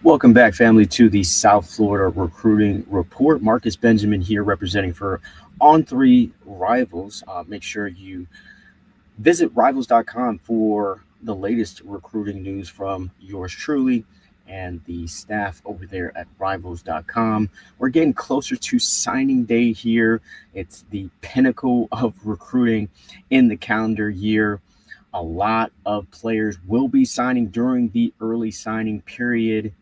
Welcome back, family, to the South Florida Recruiting Report. Marcus Benjamin here, representing for On Three Rivals. Make sure you visit rivals.com for the latest recruiting news from yours truly and the staff over there at rivals.com. We're getting closer to signing day here. It's the pinnacle of recruiting in the calendar year. A lot of players will be signing during the early signing period.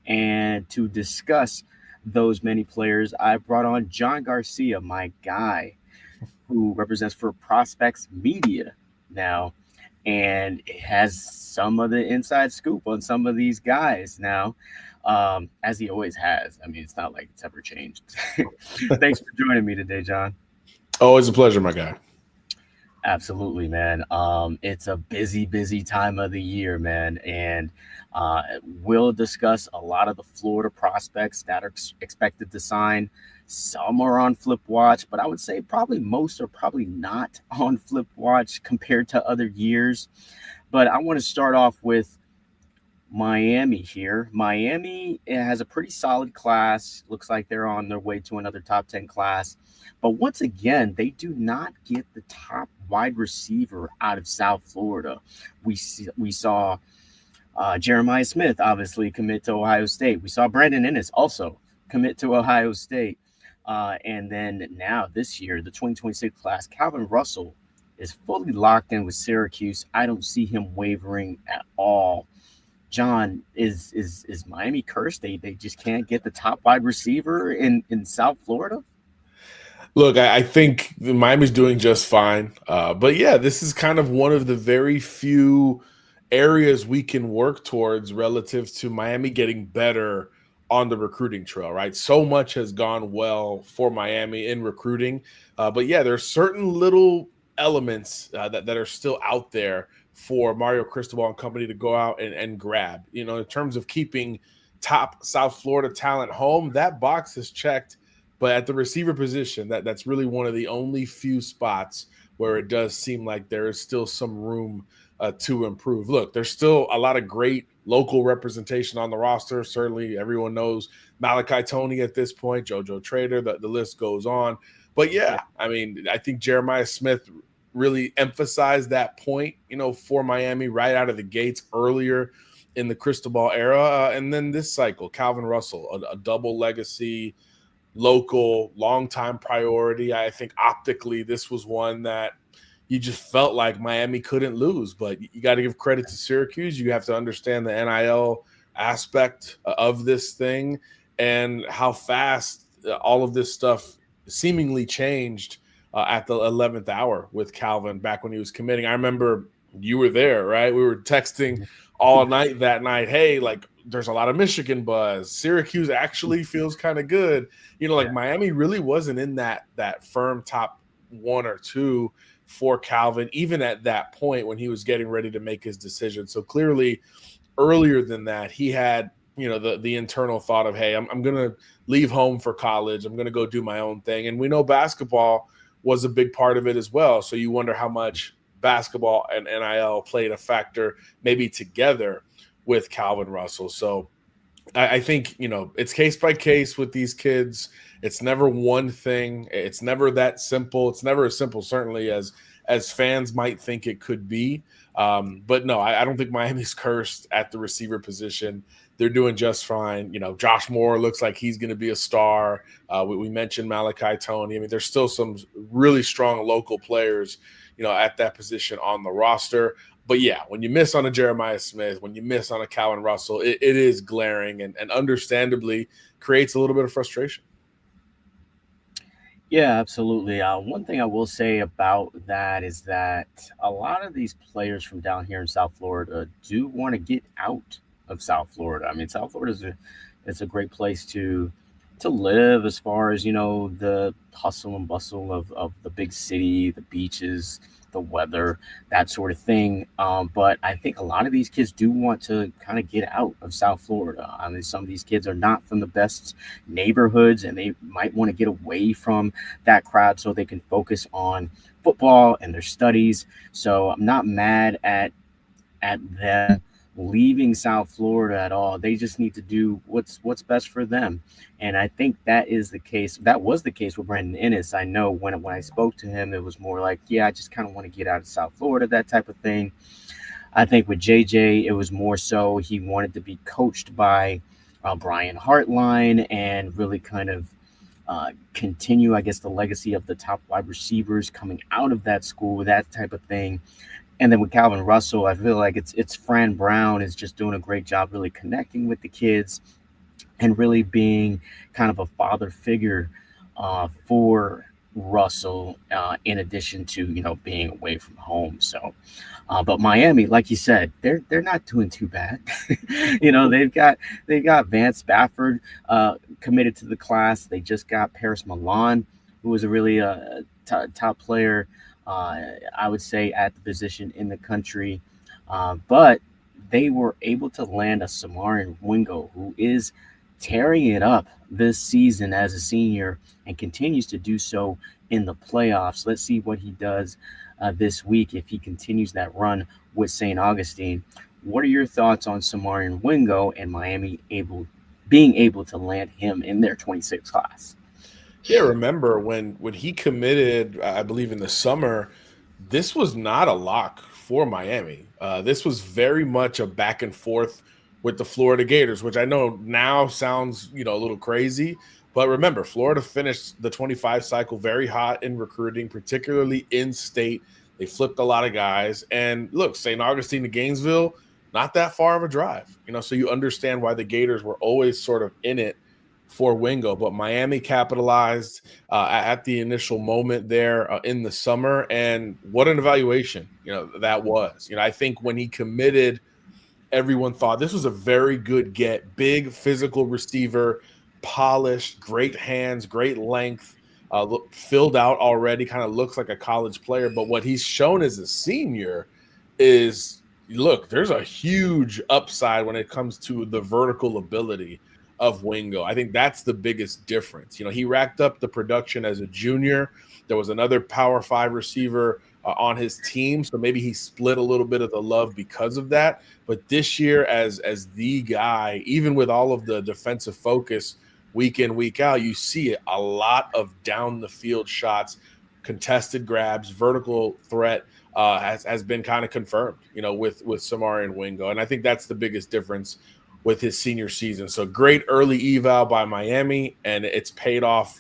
And to discuss those many players, I brought on John Garcia, my guy, who represents for Prospex Media now, and has some of the inside scoop on some of these guys now, as he always has. I mean, it's not like it's ever changed. Thanks for joining me today, John. Always a pleasure, my guy. Absolutely, man. It's a busy time of the year, man, and uh, we'll discuss a lot of the Florida prospects that are expected to sign. Some are on flip watch, but I would say probably most are probably not on flip watch compared to other years. But I want to start off with Miami here. Miami has a pretty solid class. Looks like they're on their way to another top 10 class. But once again, they do not get the top wide receiver out of South Florida. We saw Jeremiah Smith obviously commit to Ohio State. We saw Brandon Ennis also commit to Ohio State. And then now this year, the 2026 class, Calvin Russell is fully locked in with Syracuse. I don't see him wavering at all. John, is Miami cursed? They just can't get the top wide receiver in South Florida. Look, I think Miami's doing just fine. But yeah, this is kind of one of the very few areas we can work towards relative to Miami getting better on the recruiting trail, right? So much has gone well for Miami in recruiting. But yeah, there's certain little elements that are still out there for Mario Cristobal and company to go out and grab. You know, in terms of keeping top South Florida talent home, that box is checked. But at the receiver position, that's really one of the only few spots where it does seem like there is still some room to improve. Look, there's still a lot of great local representation on the roster. Certainly, everyone knows Malachi Tony at this point, JoJo Trader, the list goes on. But yeah, I mean, I think Jeremiah Smith really emphasized that point, you know, for Miami right out of the gates earlier in the Cristobal era. And then this cycle, Calvin Russell, a double legacy, local, long-time priority. I think optically this was one that you just felt like Miami couldn't lose. But you got to give credit to Syracuse. You have to understand the NIL aspect of this thing and how fast all of this stuff seemingly changed at the 11th hour with Calvin back when he was committing. I remember you were there, right? We were texting all night that night. Hey, like there's a lot of Michigan buzz. Syracuse actually feels kind of good. You know, like Miami really wasn't in that firm top one or two for Calvin, even at that point when he was getting ready to make his decision. So clearly earlier than that, he had, you know, the internal thought of, hey, I'm going to leave home for college. I'm going to go do my own thing. And we know basketball was a big part of it as well. So you wonder how much basketball and NIL played a factor maybe together with Calvin Russell. So I think, you know, it's case by case with these kids. It's never one thing. It's never that simple. It's never as simple, certainly, as fans might think it could be. But no, I don't think Miami's cursed at the receiver position. They're doing just fine. You know, Josh Moore looks like he's going to be a star. We mentioned Malachi Tony. I mean, there's still some really strong local players, you know, at that position on the roster. But yeah, when you miss on a Jeremiah Smith, when you miss on a Calvin Russell, it is glaring and understandably creates a little bit of frustration. Yeah, absolutely. One thing I will say about that is that a lot of these players from down here in South Florida do want to get out of South Florida. I mean, South Florida is it's a great place to live as far as the hustle and bustle of the big city, the beaches, the weather, that sort of thing. But I think a lot of these kids do want to kind of get out of South Florida. I mean, some of these kids are not from the best neighborhoods, and they might want to get away from that crowd so they can focus on football and their studies. So I'm not mad at them leaving South Florida at all. They just need to do what's best for them. And I think that is the case. That was the case with Brandon Ennis. I know when I spoke to him, it was more like, yeah, I just kind of want to get out of South Florida, that type of thing. I think with JJ, it was more so he wanted to be coached by Brian Hartline and really kind of continue, I guess, the legacy of the top wide receivers coming out of that school, that type of thing. And then with Calvin Russell, I feel like it's Fran Brown is just doing a great job really connecting with the kids and really being kind of a father figure for Russell, in addition to being away from home. So, but Miami, like you said, they're not doing too bad. They've got Vance Spafford committed to the class. They just got Paris Milan, who was a really top player, uh, I would say, at the position in the country. But they were able to land a Samarin Wingo, who is tearing it up this season as a senior and continues to do so in the playoffs. Let's see what he does this week if he continues that run with St. Augustine. What are your thoughts on Samarian Wingo and Miami being able to land him in their 26 class? Yeah, remember when he committed, I believe in the summer, this was not a lock for Miami. This was very much a back and forth with the Florida Gators, which I know now sounds, a little crazy, but remember, Florida finished the 25 cycle very hot in recruiting, particularly in state. They flipped a lot of guys. And look, St. Augustine to Gainesville, not that far of a drive, so you understand why the Gators were always sort of in it for Wingo, but Miami capitalized at the initial moment there in the summer, and what an evaluation that was. I think when he committed, everyone thought this was a very good get, big physical receiver, polished, great hands, great length, filled out already, kind of looks like a college player. But what he's shown as a senior is, look, there's a huge upside when it comes to the vertical ability of Wingo. I think that's the biggest difference. He racked up the production as a junior. There was another Power 5 receiver on his team, so maybe he split a little bit of the love because of that. But this year, as the guy, even with all of the defensive focus week in, week out, you see a lot of down the field shots, contested grabs, vertical threat has been kind of confirmed, with Samari and Wingo. And I think that's the biggest difference with his senior season. So great early eval by Miami, and it's paid off,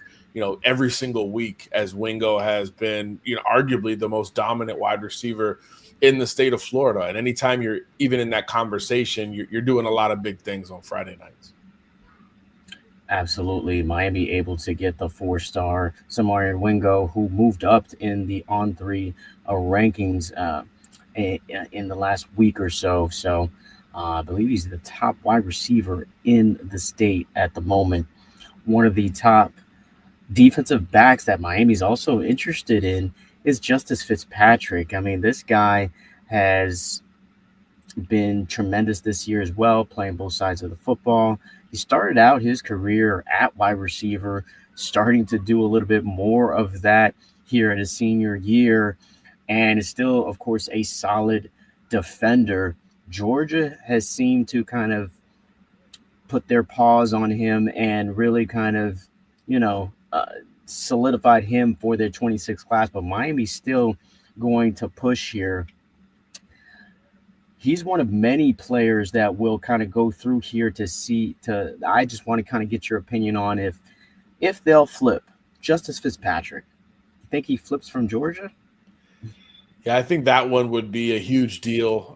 every single week as Wingo has been, arguably the most dominant wide receiver in the state of Florida. And anytime you're even in that conversation, you're doing a lot of big things on Friday nights. Absolutely. Miami able to get the 4-star Samarian Wingo, who moved up in the On3 rankings in the last week or so. So I believe he's the top wide receiver in the state at the moment. One of the top defensive backs that Miami's also interested in is Justice Fitzpatrick. I mean, this guy has been tremendous this year as well, playing both sides of the football. He started out his career at wide receiver, starting to do a little bit more of that here in his senior year, and is still, of course, a solid defender. Georgia has seemed to kind of put their paws on him and really kind of, solidified him for their 26 class. But Miami's still going to push here. He's one of many players that will kind of go through here to see. I just want to kind of get your opinion on if they'll flip Justice Fitzpatrick. You think he flips from Georgia? Yeah, I think that one would be a huge deal.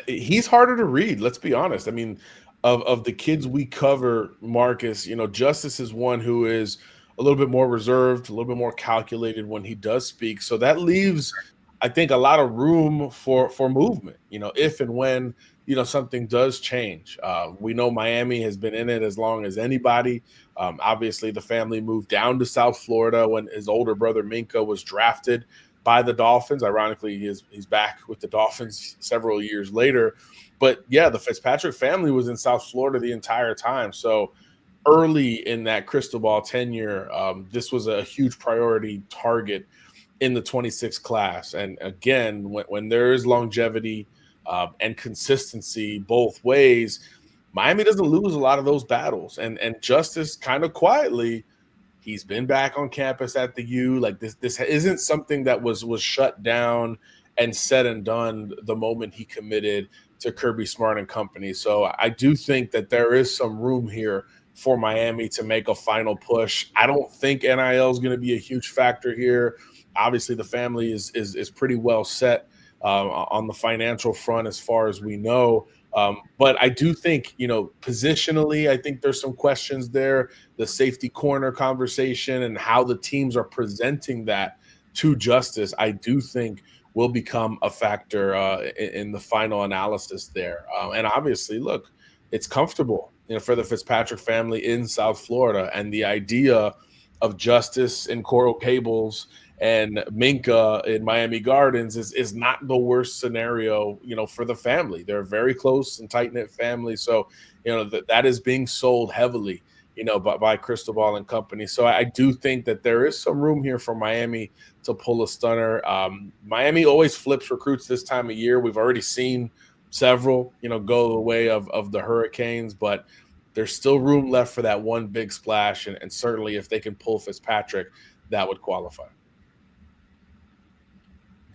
He's harder to read. Let's be honest. I mean, of the kids we cover, Marcus, Justice is one who is a little bit more reserved, a little bit more calculated when he does speak. So that leaves, I think, a lot of room for movement. If and when something does change. We know Miami has been in it as long as anybody. Obviously, the family moved down to South Florida when his older brother Minka was drafted by the Dolphins. Ironically, he's back with the Dolphins several years later. But yeah, the Fitzpatrick family was in South Florida the entire time. So early in that crystal ball tenure, this was a huge priority target in the 26 class. And again, when there is longevity, and consistency both ways, Miami doesn't lose a lot of those battles. And Justice kind of quietly, he's been back on campus at the U. Like this isn't something that was shut down and said and done the moment he committed to Kirby Smart and company. So I do think that there is some room here for Miami to make a final push. I don't think NIL is going to be a huge factor here. Obviously, the family is pretty well set on the financial front as far as we know. But I do think, positionally, I think there's some questions there. The safety corner conversation and how the teams are presenting that to Justice, I do think will become a factor in the final analysis there. And obviously, look, it's comfortable, for the Fitzpatrick family in South Florida, and the idea of Justice in Coral Gables and Minka in Miami Gardens is not the worst scenario, for the family. They're a very close and tight knit family, so that is being sold heavily, by Cristobal and company. So I do think that there is some room here for Miami to pull a stunner. Miami always flips recruits this time of year. We've already seen several, go the way of the Hurricanes, but there's still room left for that one big splash, and certainly if they can pull Fitzpatrick, that would qualify.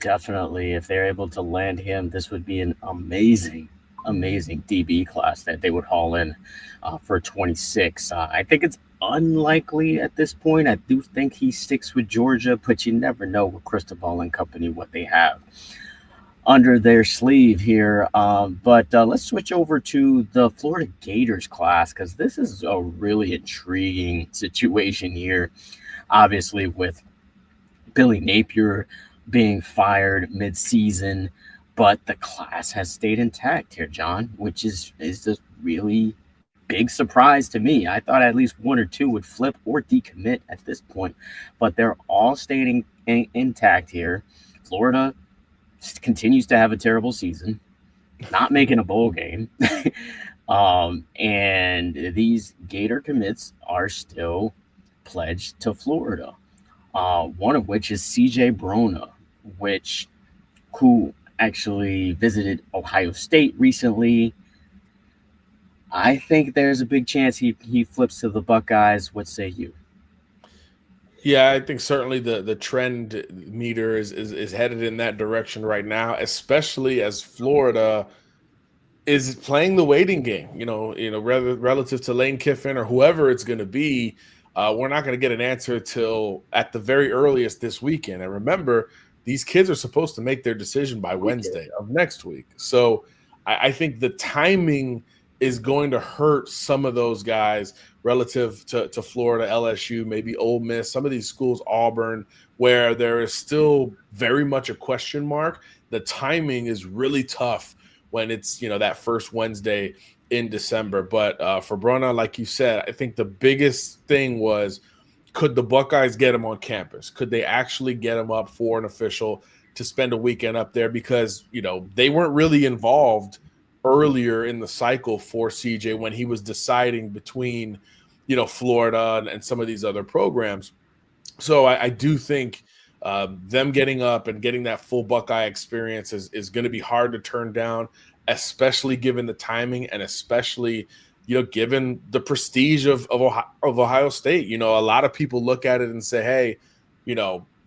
Definitely, if they're able to land him, this would be an amazing, amazing DB class that they would haul in for 26. I think it's unlikely at this point. I do think he sticks with Georgia, but you never know with Cristobal and company what they have under their sleeve here. But let's switch over to the Florida Gators class, because this is a really intriguing situation here. Obviously, with Billy Napier being fired mid-season, but the class has stayed intact here, John, which is a really big surprise to me. I thought at least one or two would flip or decommit at this point, but they're all staying intact here. Florida continues to have a terrible season, not making a bowl game. And these Gator commits are still pledged to Florida. One of which is CJ Brona, who actually visited Ohio State recently. I think there's a big chance he flips to the Buckeyes. What say you? Yeah, I think certainly the trend meter is headed in that direction right now, especially as Florida is playing the waiting game. Rather relative to Lane Kiffin or whoever it's going to be. We're not going to get an answer till at the very earliest this weekend. And remember, these kids are supposed to make their decision by Wednesday of next week. So I think the timing is going to hurt some of those guys relative to Florida, LSU, maybe Ole Miss, some of these schools, Auburn, where there is still very much a question mark. The timing is really tough when it's, that first Wednesday in December. But for Brona, like you said, I think the biggest thing was, could the Buckeyes get him on campus? Could they actually get him up for an official to spend a weekend up there? Because, they weren't really involved earlier in the cycle for CJ when he was deciding between, Florida and some of these other programs. So I do think them getting up and getting that full Buckeye experience is going to be hard to turn down, especially given the timing and especially, given the prestige of Ohio State. A lot of people look at it and say, hey,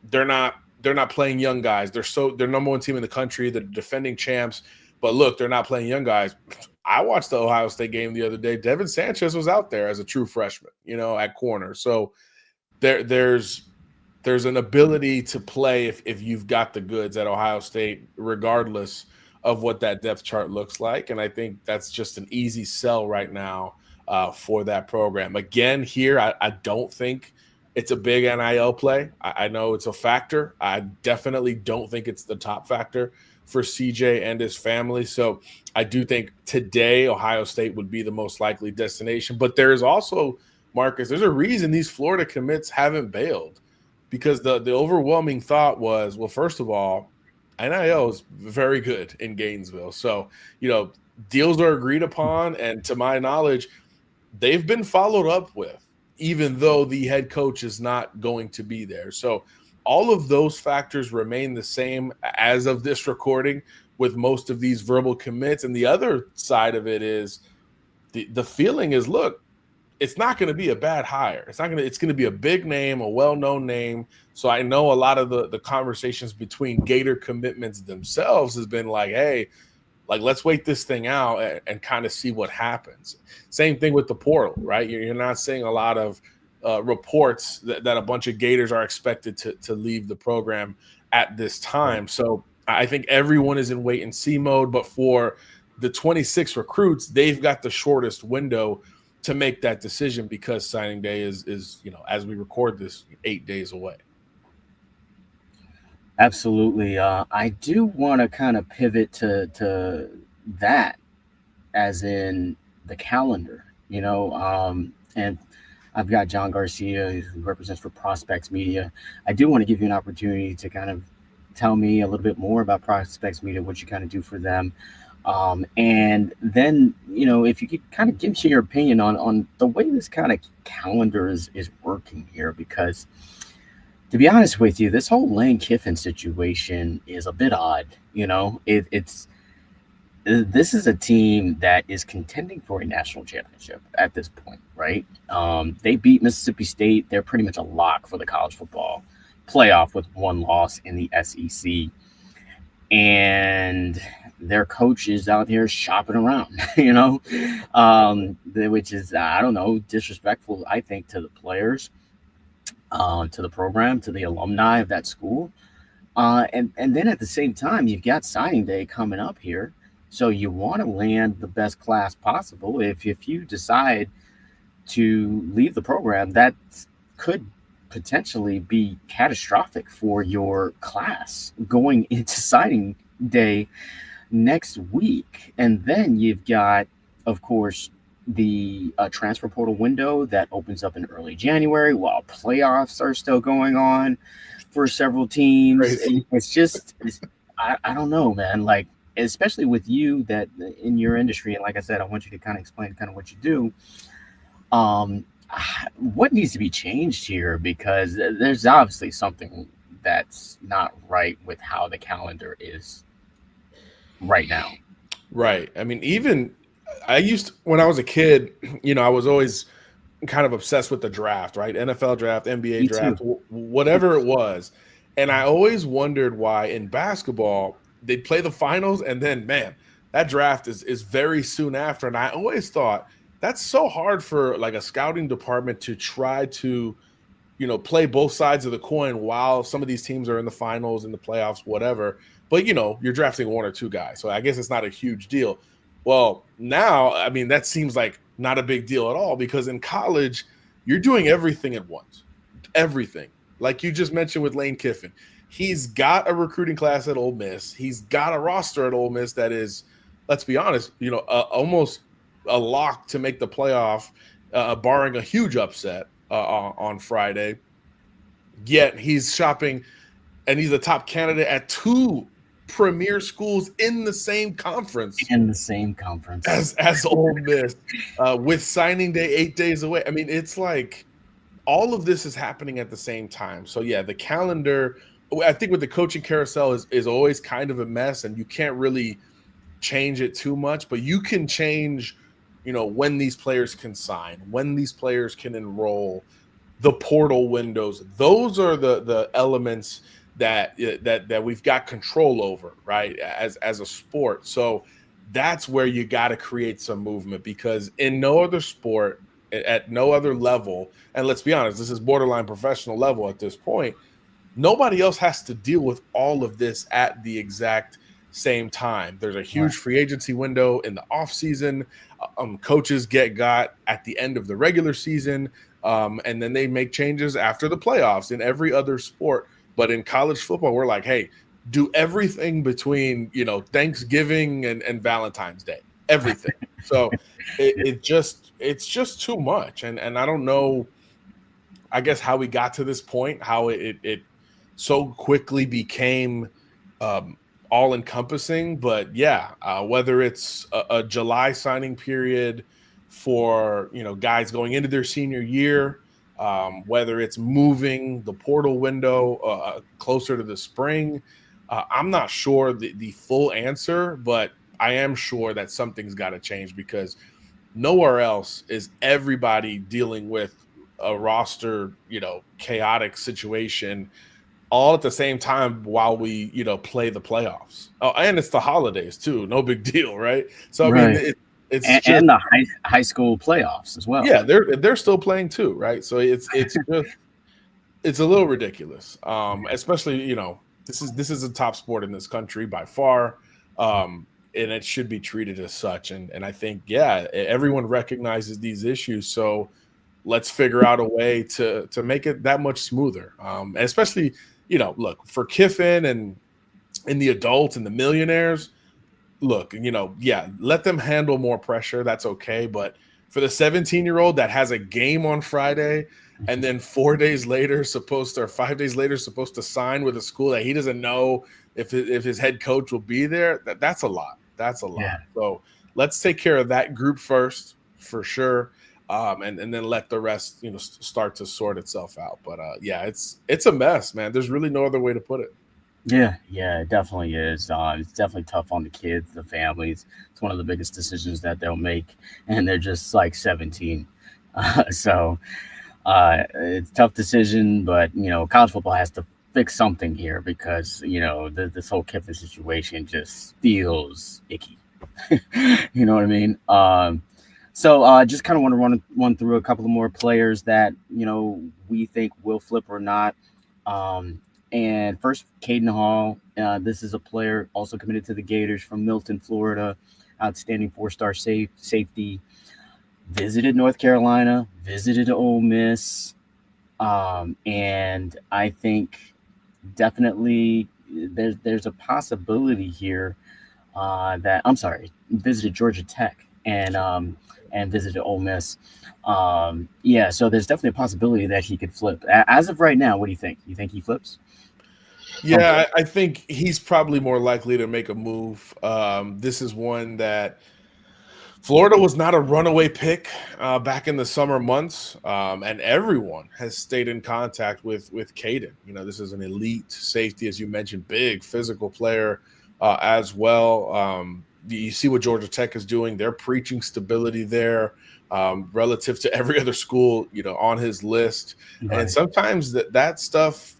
they're not playing young guys. They're number one team in the country. They're defending champs. But look, they're not playing young guys. I watched the Ohio State game the other day. Devin Sanchez was out there as a true freshman, at corner. So there's an ability to play if you've got the goods at Ohio State, regardless of what that depth chart looks like. And I think that's just an easy sell right now for that program. Again, here, I don't think it's a big NIL play. I know it's a factor. I definitely don't think it's the top factor for CJ and his family. So I do think today Ohio State would be the most likely destination. But there is also, Marcus, there's a reason these Florida commits haven't bailed, because the overwhelming thought was, well, first of all, NIL is very good in Gainesville. So, deals are agreed upon. And to my knowledge, they've been followed up with, even though the head coach is not going to be there. So all of those factors remain the same as of this recording. with most of these verbal commits. And the other side of it is the feeling is, look, it's not going to be a bad hire. It's going to be a big name, a well-known name. So I know a lot of the conversations between Gator commitments themselves has been like, hey, like, let's wait this thing out and kind of see what happens. Same thing with the portal, right? You're not seeing a lot of reports that a bunch of Gators are expected to leave the program at this time. So I think everyone is in wait and see mode. But for the 26 recruits, they've got the shortest window to make that decision because signing day is as we record this, 8 days away. Absolutely. I do want to kind of pivot to that, as in the calendar, and I've got John Garcia, who represents for Prospex Media. I do want to give you an opportunity to kind of tell me a little bit more about Prospex Media, what you kind of do for them. And then, if you could kind of give me your opinion on the way this kind of calendar is working here, because to be honest with you, this whole Lane Kiffin situation is a bit odd. It's this is a team that is contending for a national championship at this point, right? They beat Mississippi State. They're pretty much a lock for the college football playoff with one loss in the SEC. And their coach is out here shopping around, which is, I don't know, disrespectful, I think, to the players, to the program, to the alumni of that school. And then at the same time, you've got signing day coming up here. So you want to land the best class possible. If you decide to leave the program, that could potentially be catastrophic for your class going into signing day next week. And then you've got, of course, the transfer portal window that opens up in early January while playoffs are still going on for several teams. I don't know, man. Like, especially with you, that in your industry, and like I said, I want you to kind of explain kind of what you do. What needs to be changed here? Because there's obviously something that's not right with how the calendar is right now. Right. I mean, even when I was a kid, I was always kind of obsessed with the draft, right? NFL draft, NBA Me too. draft, whatever it was. And I always wondered why in basketball they'd play the finals and then, man, that draft is very soon after. And I always thought that's so hard for like a scouting department to try to, play both sides of the coin while some of these teams are in the finals, in the playoffs, whatever. But, you're drafting one or two guys. So I guess it's not a huge deal. Well, now, I mean, that seems like not a big deal at all because in college, you're doing everything at once. Everything. Like you just mentioned with Lane Kiffin. He's got a recruiting class at Ole Miss. He's got a roster at Ole Miss that is, let's be honest, almost a lock to make the playoff, barring a huge upset on Friday. Yet he's shopping, and he's a top candidate at two premier schools in the same conference. As Ole Miss, with signing day 8 days away. I mean, it's like all of this is happening at the same time. So yeah, the calendar, I think with the coaching carousel is always kind of a mess, and you can't really change it too much, but you can change, when these players can sign, when these players can enroll, the portal windows. Those are the elements that we've got control over, right? As a sport. So that's where you got to create some movement, because in no other sport, at no other level, and let's be honest, this is borderline professional level at this point, nobody else has to deal with all of this at the exact same time. There's a huge free agency window in the offseason. Coaches got at the end of the regular season, and then they make changes after the playoffs in every other sport. But in college football, we're like, hey, do everything between, Thanksgiving and Valentine's Day, everything. So it's just too much. And I don't know, I guess, how we got to this point, how it so quickly became all encompassing. But yeah, whether it's a July signing period for, guys going into their senior year, whether it's moving the portal window closer to the spring, I'm not sure the full answer, but I am sure that something's got to change because nowhere else is everybody dealing with a roster, chaotic situation all at the same time while we, play the playoffs. Oh, and it's the holidays too. No big deal, right? So I mean, Right. it's just And the high school playoffs as well. yeah, they're still playing too, right? So it's just it's a little ridiculous. Especially, this is a top sport in this country by far. And it should be treated as such. And I think, yeah, everyone recognizes these issues. So let's figure out a way to make it that much smoother. Especially, look, for Kiffin and the adults and the millionaires, look, yeah, let them handle more pressure. That's okay. But for the 17-year-old that has a game on Friday and then 4 days later or 5 days later supposed to sign with a school that he doesn't know if his head coach will be there, that's a lot. That's a lot. Yeah. So let's take care of that group first for sure. And then let the rest, start to sort itself out. But yeah, it's a mess, man. There's really no other way to put it. Yeah, it definitely is. It's definitely tough on the kids, the families. It's one of the biggest decisions that they'll make, and they're just like 17. So it's a tough decision, but college football has to fix something here because this whole Kiffin situation just feels icky. You know what I mean? So just kind of want to run through a couple of more players that we think will flip or not. Um, and first, Caden Hall. This is a player also committed to the Gators from Milton, Florida. Outstanding four-star safety. Visited North Carolina. Visited Ole Miss. And I think definitely there's a possibility here that I'm sorry, visited Georgia Tech and visited Ole Miss. Yeah, so there's definitely a possibility that he could flip. As of right now, what do you think? You think he flips from Yeah, I think he's probably more likely to make a move. This is one that Florida was not a runaway pick back in the summer months, and everyone has stayed in contact with Caden. This is an elite safety, as you mentioned, big physical player as well. You see what Georgia Tech is doing; they're preaching stability there relative to every other school, on his list. And right? sometimes that stuff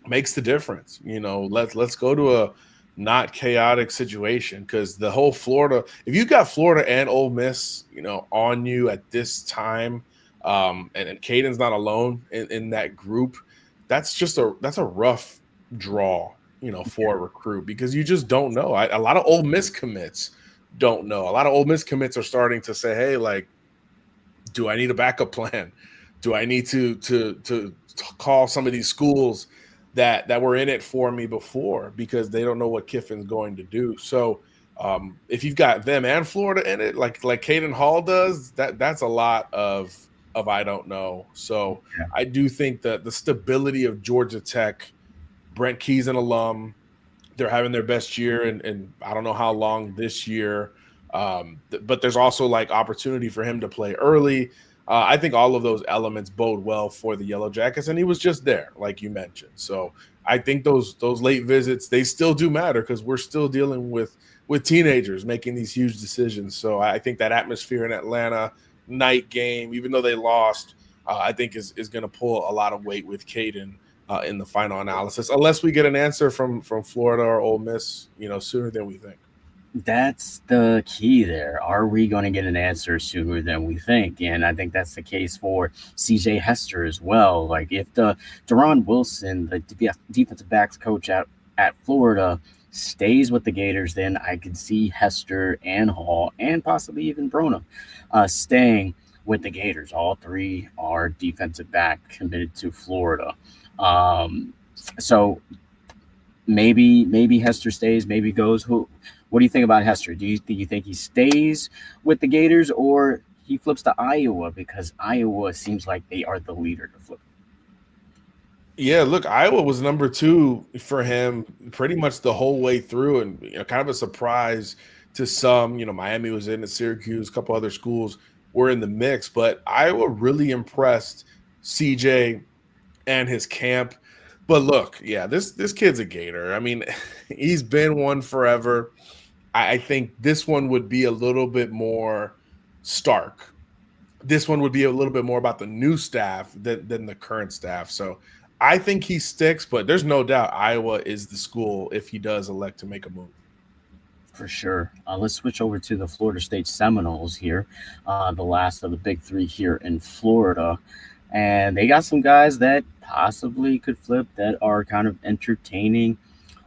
makes the difference. Let's go to a not chaotic situation because the whole Florida, if you got Florida and Ole Miss, on you at this time, and Caden's not alone in that group, that's a rough draw, for a recruit because you just don't know. A lot of Ole Miss commits don't know. A lot of Ole Miss commits are starting to say, hey, like, do I need a backup plan? Do I need to call some of these schools that were in it for me before because they don't know what Kiffin's going to do? So if you've got them and Florida in it, like Caden Hall does, that's a lot of I don't know. So Yeah. I do think that the stability of Georgia Tech, Brent Key's an alum, they're having their best year and I don't know how long this year. But there's also like opportunity for him to play early. I think all of those elements bode well for the Yellow Jackets, and he was just there, like you mentioned. So I think those late visits, they still do matter because we're still dealing with teenagers making these huge decisions. So I think that atmosphere in Atlanta, night game, even though they lost, I think is going to pull a lot of weight with Caden in the final analysis, unless we get an answer from Florida or Ole Miss, sooner than we think. That's the key there. Are we going to get an answer sooner than we think? And I think that's the case for CJ Hester as well. Like if the Deron Wilson, the defensive backs coach at Florida, stays with the Gators, then I could see Hester and Hall and possibly even Brona staying with the Gators. All three are defensive back committed to Florida. Um, so maybe Hester stays, maybe goes. What do you think about Hester? Do you think he stays with the Gators or he flips to Iowa because Iowa seems like they are the leader to flip? Yeah, look, Iowa was number 2 for him pretty much the whole way through, and kind of a surprise to some. Miami was in it, Syracuse, a couple other schools were in the mix, but Iowa really impressed CJ and his camp. But look, yeah, this kid's a Gator. I mean, he's been one forever. I think this one would be a little bit more stark. This one would be a little bit more about the new staff than the current staff. So I think he sticks, but there's no doubt Iowa is the school if he does elect to make a move. For sure. Let's switch over to the Florida State Seminoles here, the last of the big three here in Florida. And they got some guys that possibly could flip that are kind of entertaining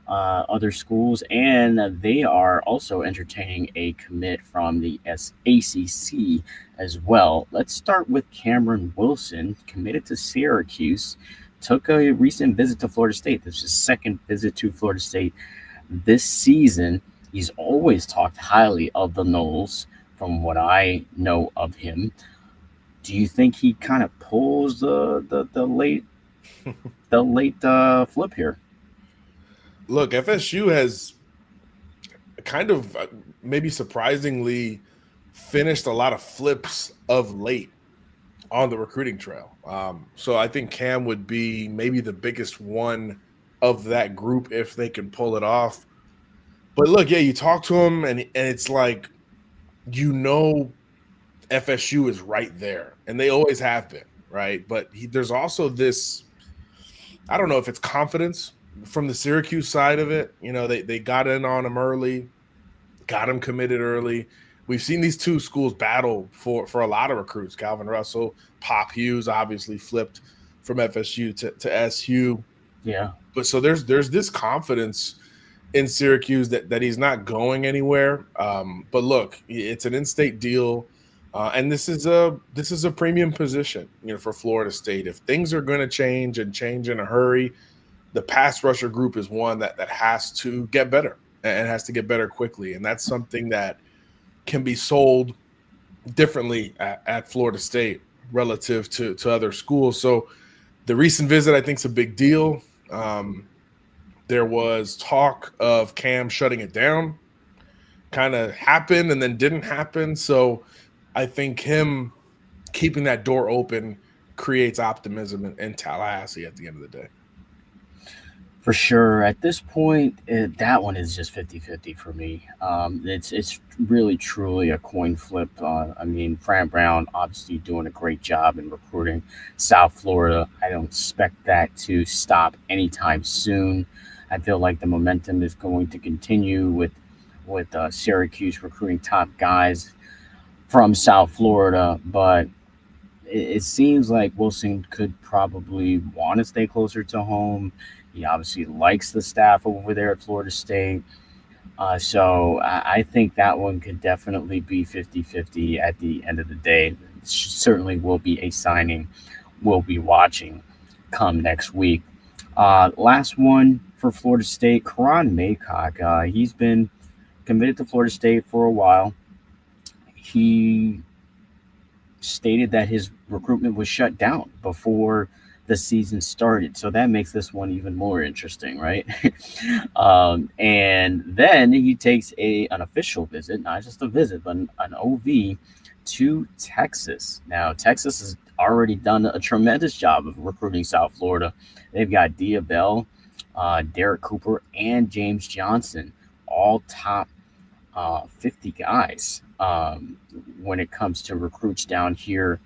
other schools, and they are also entertaining a commit from the ACC as well. Let's start with Cameron Wilson, committed to Syracuse, took a recent visit to Florida State. This is his second visit to Florida State this season. He's always talked highly of the Noles, from what I know of him. Do you think he kind of pulls the late flip here? Look, FSU has kind of maybe surprisingly finished a lot of flips of late on the recruiting trail. So I think Cam would be maybe the biggest one of that group if they can pull it off. But look, yeah, you talk to him and it's like, FSU is right there, and they always have been, right? But there's also this, I don't know if it's confidence from the Syracuse side of it. They got in on him early, got him committed early. We've seen these two schools battle for a lot of recruits. Calvin Russell, Pop Hughes obviously flipped from FSU to SU. Yeah. But so there's this confidence in Syracuse that he's not going anywhere. But look, it's an in-state deal. And this is a premium position, for Florida State. If things are going to change and change in a hurry, the pass rusher group is one that has to get better and has to get better quickly. And that's something that can be sold differently at Florida State relative to other schools. So the recent visit, I think, is a big deal. There was talk of Cam shutting it down, kind of happened and then didn't happen. So I think him keeping that door open creates optimism in Tallahassee at the end of the day. For sure. At this point, that one is just 50-50 for me. It's really, truly a coin flip. I mean, Fran Brown obviously doing a great job in recruiting South Florida. I don't expect that to stop anytime soon. I feel like the momentum is going to continue with Syracuse recruiting top guys from South Florida, but it seems like Wilson could probably want to stay closer to home. He obviously likes the staff over there at Florida State. So I think that one could definitely be 50-50 at the end of the day. It certainly will be a signing we'll be watching come next week. Last one for Florida State, Karan Maycock. He's been committed to Florida State for a while. He stated that his recruitment was shut down before the season started. So that makes this one even more interesting, right? And then he takes an official visit, not just a visit, but an OV to Texas. Now, Texas has already done a tremendous job of recruiting South Florida. They've got Dia Bell, Derek Cooper, and James Johnson, all top 50 guys when it comes to recruits down here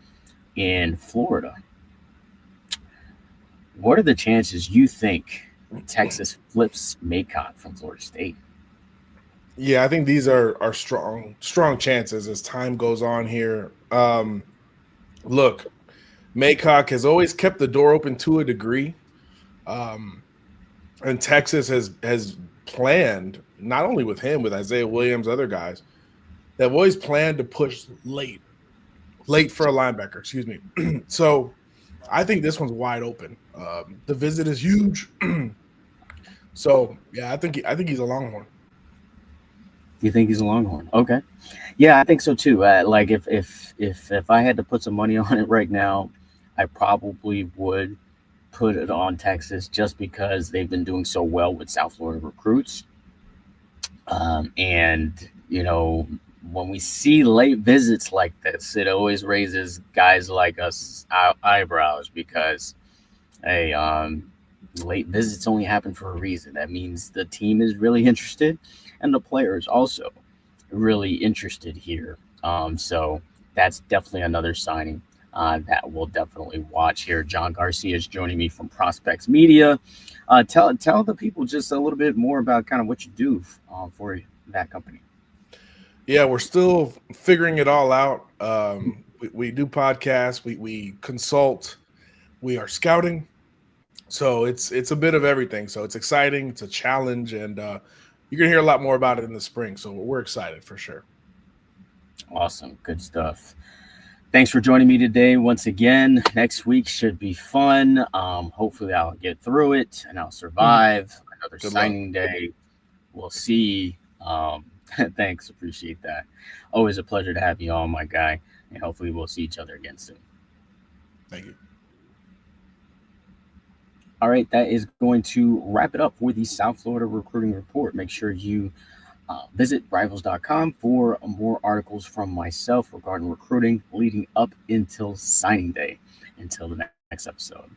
in Florida. What are the chances you think Texas flips Maycott from Florida State? Yeah, I think these are strong chances as time goes on here. Look, Maycock has always kept the door open to a degree, and Texas has planned, not only with him, with Isaiah Williams, other guys, they've always planned to push late for a linebacker. Excuse me. So I think this one's wide open. The visit is huge. So yeah, I think he's a Longhorn. You think he's a Longhorn? Okay, yeah, I think so too. Like if I had to put some money on it right now, I probably would put it on Texas just because they've been doing so well with South Florida recruits. And when we see late visits like this, it always raises guys like us eyebrows because, hey, Late visits only happen for a reason. That means the team is really interested, and the players also really interested here. So that's definitely another signing that we'll definitely watch here. John Garcia is joining me from Prospex Media. Tell the people just a little bit more about kind of what you do for that company. Yeah, we're still figuring it all out. We do podcasts, we consult, we are scouting. So it's a bit of everything. So it's exciting, it's a challenge, and you're gonna hear a lot more about it in the spring. So we're excited for sure. Awesome, good stuff. Thanks for joining me today once again. Next week should be fun. Hopefully, I'll get through it and I'll survive another Good luck. signing day. We'll see. Thanks, appreciate that. Always a pleasure to have you on, my guy, and hopefully we'll see each other again soon. Thank you. All right, that is going to wrap it up for the South Florida Recruiting Report. Make sure you visit rivals.com for more articles from myself regarding recruiting leading up until signing day. Until the next episode.